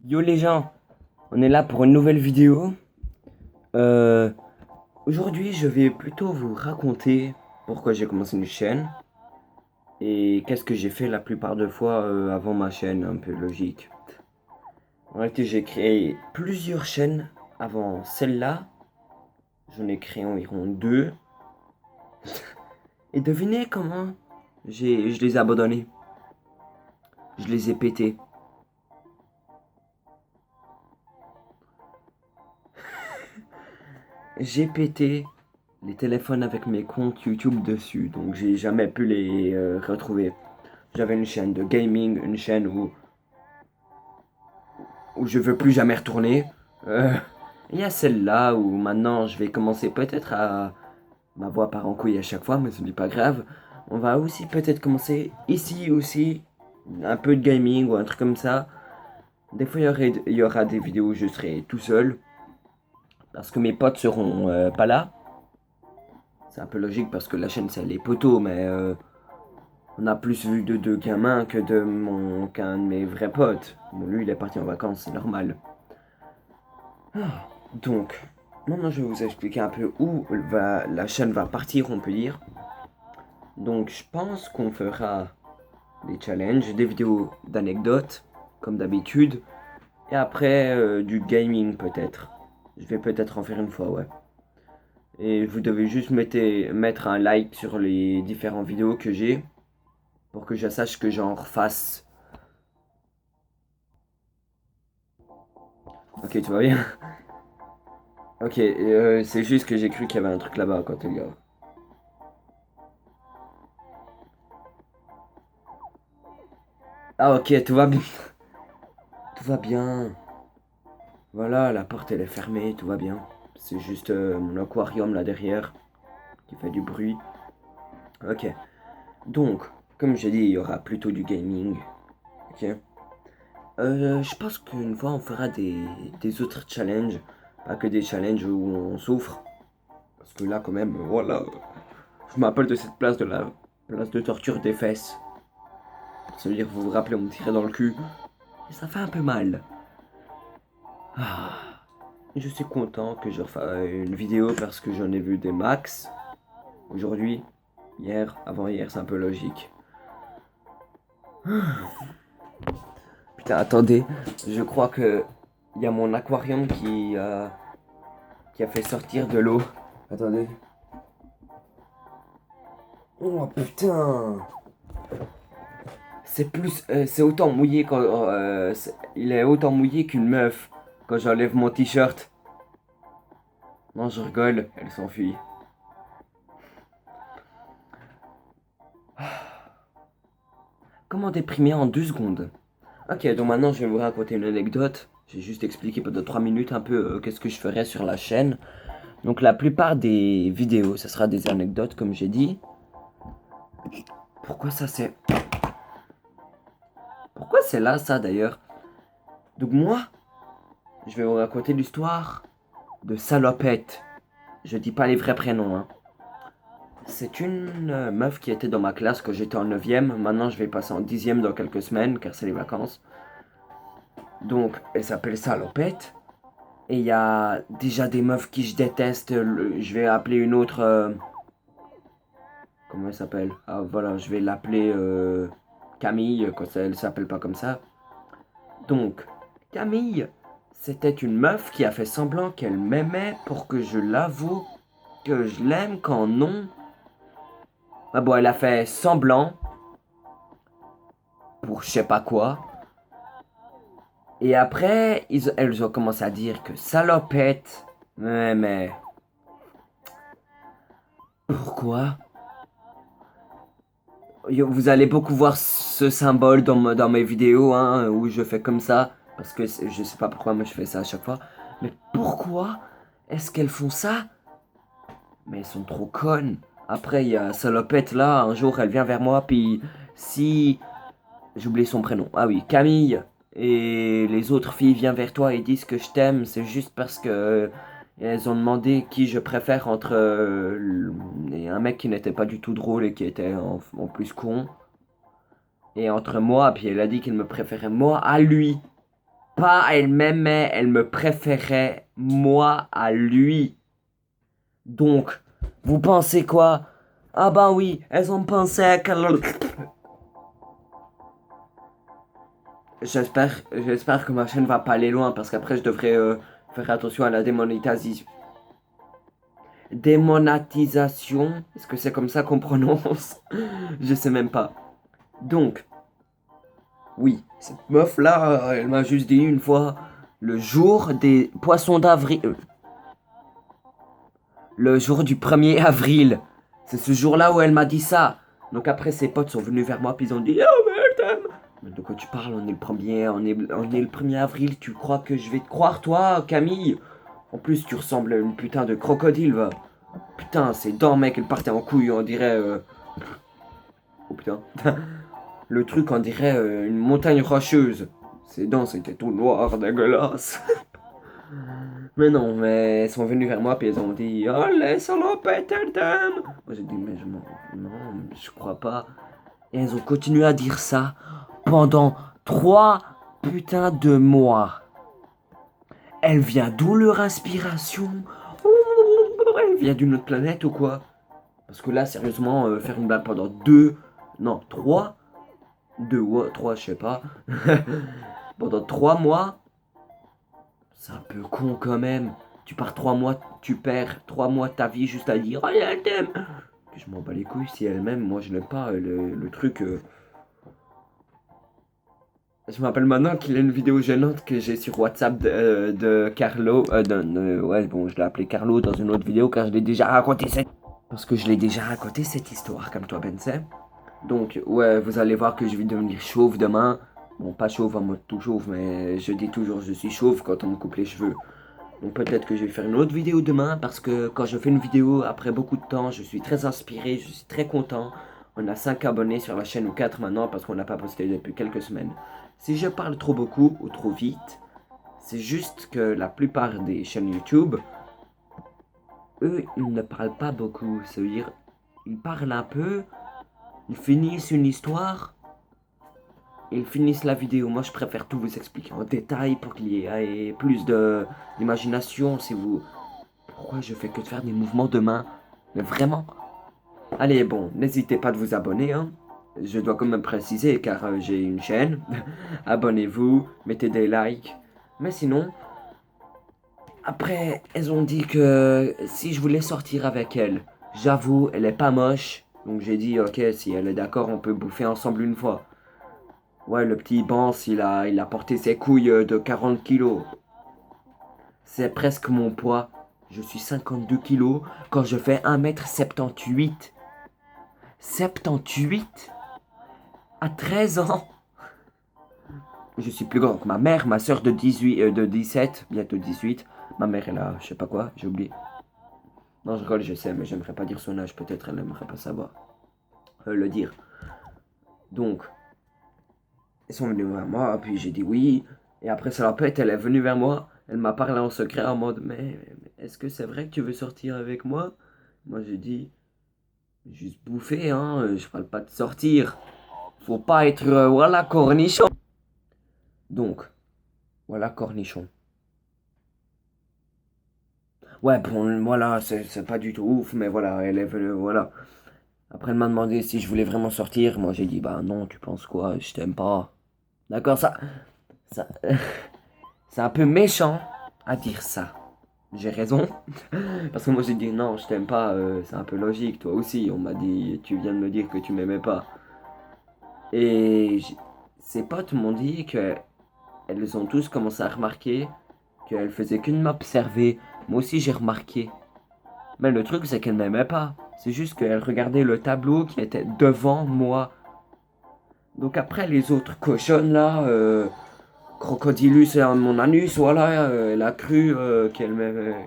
Yo les gens, on est là pour une nouvelle vidéo. Euh, Aujourd'hui, je vais plutôt vous raconter pourquoi j'ai commencé une chaîne et qu'est-ce que j'ai fait la plupart de fois avant ma chaîne, un peu logique. En réalité, j'ai créé plusieurs chaînes avant celle-là. J'en ai créé environ deux. Et devinez comment je les ai abandonnées. Je les ai pétées. J'ai pété les téléphones avec mes comptes YouTube dessus, donc j'ai jamais pu les retrouver. J'avais une chaîne de gaming, une chaîne où je veux plus jamais retourner. Euh, Il y a celle-là où maintenant je vais commencer peut-être à ma voix part en couille à chaque fois, mais ce n'est pas grave. On va aussi peut-être commencer ici aussi un peu de gaming ou un truc comme ça. Des fois il y aura des vidéos où je serai tout seul parce que mes potes seront pas là. C'est un peu logique parce que la chaîne c'est les poteaux, mais on a plus vu de deux gamins que qu'un de mes vrais potes. Bon, lui il est parti en vacances, c'est normal. Donc, maintenant je vais vous expliquer un peu la chaîne va partir, on peut dire. Donc, je pense qu'on fera des challenges, des vidéos d'anecdotes, comme d'habitude. Et après, du gaming peut-être. Je vais peut-être en faire une fois, ouais. Et vous devez juste mettre un like sur les différentes vidéos que j'ai pour que je sache que j'en refasse. Ok, tu vas bien? Ok, c'est juste que j'ai cru qu'il y avait un truc là-bas quand il y a. Ah ok, tout va bien. Tout va bien. Voilà, la porte elle est fermée, tout va bien. C'est juste mon aquarium là derrière qui fait du bruit. Ok. Donc, comme j'ai dit, il y aura plutôt du gaming. Ok. Je pense qu'une fois on fera des autres challenges. Pas que des challenges où on souffre. Parce que là quand même, voilà. Je m'appelle de cette place de la place de torture des fesses. Ça veut dire, vous vous rappelez, on me tirait dans le cul. Et ça fait un peu mal. Ah. Je suis content que je refasse une vidéo parce que j'en ai vu des max. Aujourd'hui, hier, avant-hier, c'est un peu logique. Putain, attendez, je crois que il y a mon aquarium qui a fait sortir de l'eau. Attendez. Oh putain, c'est autant mouillé quand, il est autant mouillé qu'une meuf quand j'enlève mon t-shirt. Non, je rigole, elle s'enfuit. Comment déprimer en 2 secondes? Ok, donc maintenant je vais vous raconter une anecdote. J'ai juste expliqué pendant 3 minutes un peu qu'est-ce que je ferais sur la chaîne. Donc la plupart des vidéos, ça sera des anecdotes comme j'ai dit. Pourquoi ça c'est... Pourquoi c'est là ça d'ailleurs? Donc moi, je vais vous raconter l'histoire de Salopette. Je dis pas les vrais prénoms, hein. C'est une meuf qui était dans ma classe quand j'étais en 9ème. Maintenant je vais passer en 10ème dans quelques semaines car c'est les vacances. Donc elle s'appelle Salopette. Et il y a déjà des meufs qui je déteste. Je vais appeler une autre... comment elle s'appelle? Ah voilà, je vais l'appeler Camille, quand elle s'appelle pas comme ça. Donc, Camille, c'était une meuf qui a fait semblant qu'elle m'aimait pour que je l'avoue que je l'aime quand non. Ah bon, elle a fait semblant pour je sais pas quoi. Et après, elles ont commencé à dire que salopette. Mais pourquoi? Vous allez beaucoup voir ce symbole dans mes vidéos, hein, où je fais comme ça. Parce que je sais pas pourquoi, moi je fais ça à chaque fois. Mais pourquoi est-ce qu'elles font ça? Mais elles sont trop connes. Après, il y a Salopette là, un jour elle vient vers moi, puis si. J'ai oublié son prénom. Ah oui, Camille. Et les autres filles viennent vers toi et disent que je t'aime, c'est juste parce que elles ont demandé qui je préfère entre et un mec qui n'était pas du tout drôle et qui était en plus con. Et entre moi, puis elle a dit qu'elle me préférait moi à lui. Pas elle m'aimait, elle me préférait, moi, à lui. Donc, vous pensez quoi? Ah bah oui, elles ont pensé qu'elle... J'espère que ma chaîne va pas aller loin parce qu'après je devrais faire attention à la démonétisation. Démonétisation? Est-ce que c'est comme ça qu'on prononce? Je sais même pas. Donc, oui, cette meuf là, elle m'a juste dit une fois le jour des poissons d'avril. Le jour du 1er avril. C'est ce jour-là où elle m'a dit ça. Donc après, ses potes sont venus vers moi, puis ils ont dit oh, mais elle t'aime. Mais de quoi tu parles? On est le premier, on est le 1er avril. Tu crois que je vais te croire, toi, Camille? En plus, tu ressembles à une putain de crocodile, va. Putain, ses dents, mec, elles partaient en couille, on dirait. Oh putain. Le truc, on dirait une montagne rocheuse. Ses dents, c'était tout noir, dégueulasse. Mais non, mais elles sont venues vers moi puis elles ont dit oh les salopettes elles t'aiment. Moi j'ai dit mais non, je crois pas. Et elles ont continué à dire ça pendant 3 putains de mois. Elle vient d'où leur inspiration? Elle vient d'une autre planète ou quoi? Parce que là sérieusement faire une blague pendant 3, je sais pas. Pendant 3 mois. C'est un peu con quand même. Tu pars 3 mois, tu perds 3 mois de ta vie juste à dire oh elle t'aime. Je m'en bats les couilles si elle m'aime, moi je n'aime pas le truc. Je me rappelle maintenant qu'il y a une vidéo gênante que j'ai sur WhatsApp de Carlo. Ouais bon je l'ai appelé Carlo dans une autre vidéo car je l'ai déjà raconté cette. Parce que je l'ai déjà raconté cette histoire comme toi Ben sais. Donc ouais vous allez voir que je vais devenir chauve demain. Bon pas chauve en mode tout chauve mais je dis toujours je suis chauve quand on me coupe les cheveux. Donc peut-être que je vais faire une autre vidéo demain parce que quand je fais une vidéo après beaucoup de temps, je suis très inspiré, je suis très content. On a 5 abonnés sur la chaîne ou 4 maintenant parce qu'on n'a pas posté depuis quelques semaines. Si je parle trop beaucoup ou trop vite, c'est juste que la plupart des chaînes YouTube, eux, ils ne parlent pas beaucoup. Ça veut dire, ils parlent un peu, ils finissent une histoire, ils finissent la vidéo. Moi, je préfère tout vous expliquer en détail pour qu'il y ait plus d'imagination si vous... Pourquoi je fais que de faire des mouvements de main? Mais vraiment? Allez, bon, n'hésitez pas de vous abonner, hein. Je dois quand même préciser car j'ai une chaîne. Abonnez-vous, mettez des likes. Mais sinon, après, elles ont dit que si je voulais sortir avec elle, j'avoue, elle est pas moche. Donc j'ai dit, ok, si elle est d'accord, on peut bouffer ensemble une fois. Ouais, le petit Bance, il a porté ses couilles de 40 kilos. C'est presque mon poids. Je suis 52 kilos quand je fais 1m78. 78 à 13 ans. Je suis plus grand que ma mère, ma soeur de 17, bientôt 18. Ma mère, elle a, je sais pas quoi, j'ai oublié. Non, je rigole, je sais, mais j'aimerais pas dire son âge. Peut-être elle aimerait pas savoir le dire. Donc, ils sont venus vers moi, puis j'ai dit oui. Et après, ça la pète, elle est venue vers moi. Elle m'a parlé en secret en mode, mais est-ce que c'est vrai que tu veux sortir avec moi? Moi, j'ai dit, juste bouffer, hein, je parle pas de sortir. Faut pas être, voilà, cornichon. Donc, voilà, cornichon. Ouais, bon, voilà, c'est pas du tout ouf, mais voilà, elle est venue, voilà. Après, elle m'a demandé si je voulais vraiment sortir. Moi, j'ai dit, bah non, tu penses quoi? Je t'aime pas. D'accord, ça, c'est un peu méchant à dire ça. J'ai raison. Parce que moi, j'ai dit, non, je t'aime pas, c'est un peu logique, toi aussi. On m'a dit, tu viens de me dire que tu m'aimais pas. Et ses potes m'ont dit que elles ont tous commencé à remarquer qu'elle faisait qu'une m'observer. Moi aussi, j'ai remarqué. Mais le truc, c'est qu'elle m'aimait pas. C'est juste qu'elle regardait le tableau qui était devant moi. Donc après, les autres cochonnes là, Crocodilus et mon anus, voilà, elle a cru qu'elle m'aimait.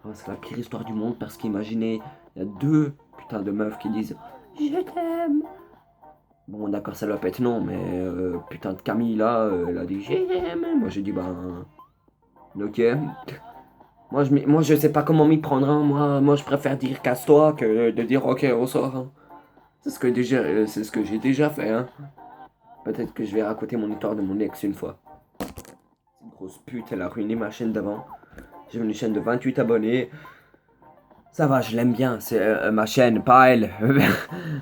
Oh, c'est la pire histoire du monde parce qu'imaginez, il y a deux putains de meufs qui disent je t'aime. Bon, d'accord, ça va pète non, mais putain de Camille là, elle a dit je t'aime. Moi j'ai dit bah, ok. Moi, je sais pas comment m'y prendre. Hein. Moi, je préfère dire casse-toi que de dire ok, on sort. Hein. C'est ce que j'ai déjà fait. Hein. Peut-être que je vais raconter mon histoire de mon ex une fois. Cette grosse pute, elle a ruiné ma chaîne d'avant. J'ai une chaîne de 28 abonnés. Ça va, je l'aime bien, c'est ma chaîne, pas elle.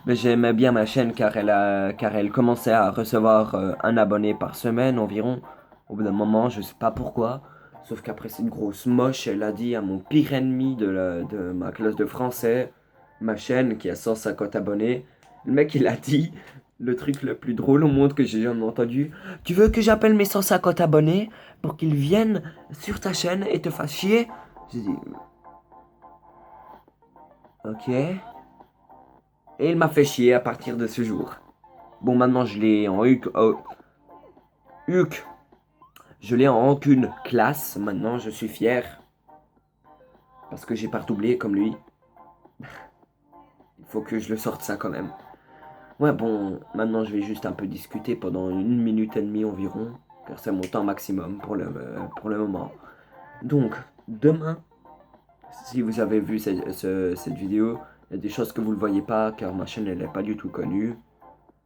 Mais j'aimais bien ma chaîne car elle commençait à recevoir un abonné par semaine environ. Au bout d'un moment, je sais pas pourquoi. Sauf qu'après cette grosse moche, elle a dit à mon pire ennemi de ma classe de français, ma chaîne qui a 150 abonnés. Le mec, il a dit le truc le plus drôle au monde que j'ai jamais entendu. Tu veux que j'appelle mes 150 abonnés pour qu'ils viennent sur ta chaîne et te fassent chier? J'ai dit, ok. Et il m'a fait chier à partir de ce jour. Bon, maintenant je l'ai en huc. Je l'ai en aucune classe. Maintenant, je suis fier. Parce que j'ai pas redoublé comme lui. Il faut que je le sorte ça quand même. Ouais, bon, maintenant je vais juste un peu discuter pendant 1 minute et demie environ. Car c'est mon temps maximum pour le moment. Donc, demain, si vous avez vu cette vidéo, il y a des choses que vous ne voyez pas car ma chaîne elle n'est pas du tout connue.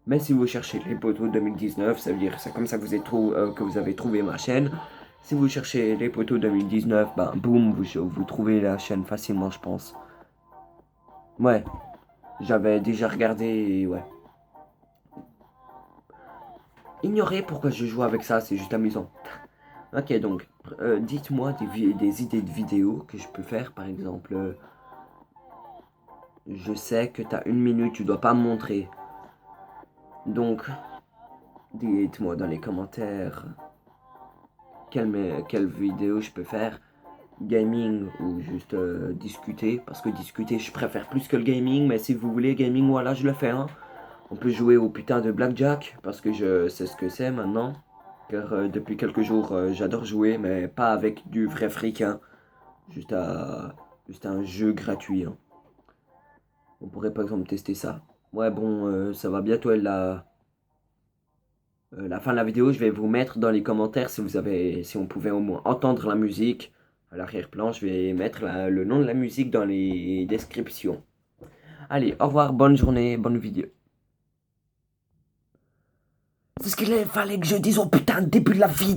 Mais si vous cherchez les poteaux 2019, ça veut dire c'est comme ça que que vous avez trouvé ma chaîne. Si vous cherchez les poteaux 2019, ben boum, vous trouvez la chaîne facilement, je pense. Ouais, j'avais déjà regardé et ouais. Ignorez pourquoi je joue avec ça, c'est juste amusant. Ok, donc, dites-moi des idées de vidéos que je peux faire, par exemple. Je sais que t'as 1 minute, tu dois pas me montrer. Donc, dites-moi dans les commentaires quelle vidéo je peux faire. Gaming ou juste discuter. Parce que discuter, je préfère plus que le gaming. Mais si vous voulez gaming, voilà, je le fais. Hein. On peut jouer au putain de blackjack. Parce que je sais ce que c'est maintenant. Car depuis quelques jours, j'adore jouer. Mais pas avec du vrai fric. Hein. Juste, juste un jeu gratuit. Hein. On pourrait par exemple tester ça. Ouais, bon, ça va bientôt être la fin de la vidéo. Je vais vous mettre dans les commentaires si on pouvait au moins entendre la musique. À l'arrière-plan, je vais mettre le nom de la musique dans les descriptions. Allez, au revoir, bonne journée, bonne vidéo. C'est ce qu'il fallait que je dise au putain de début de la vidéo.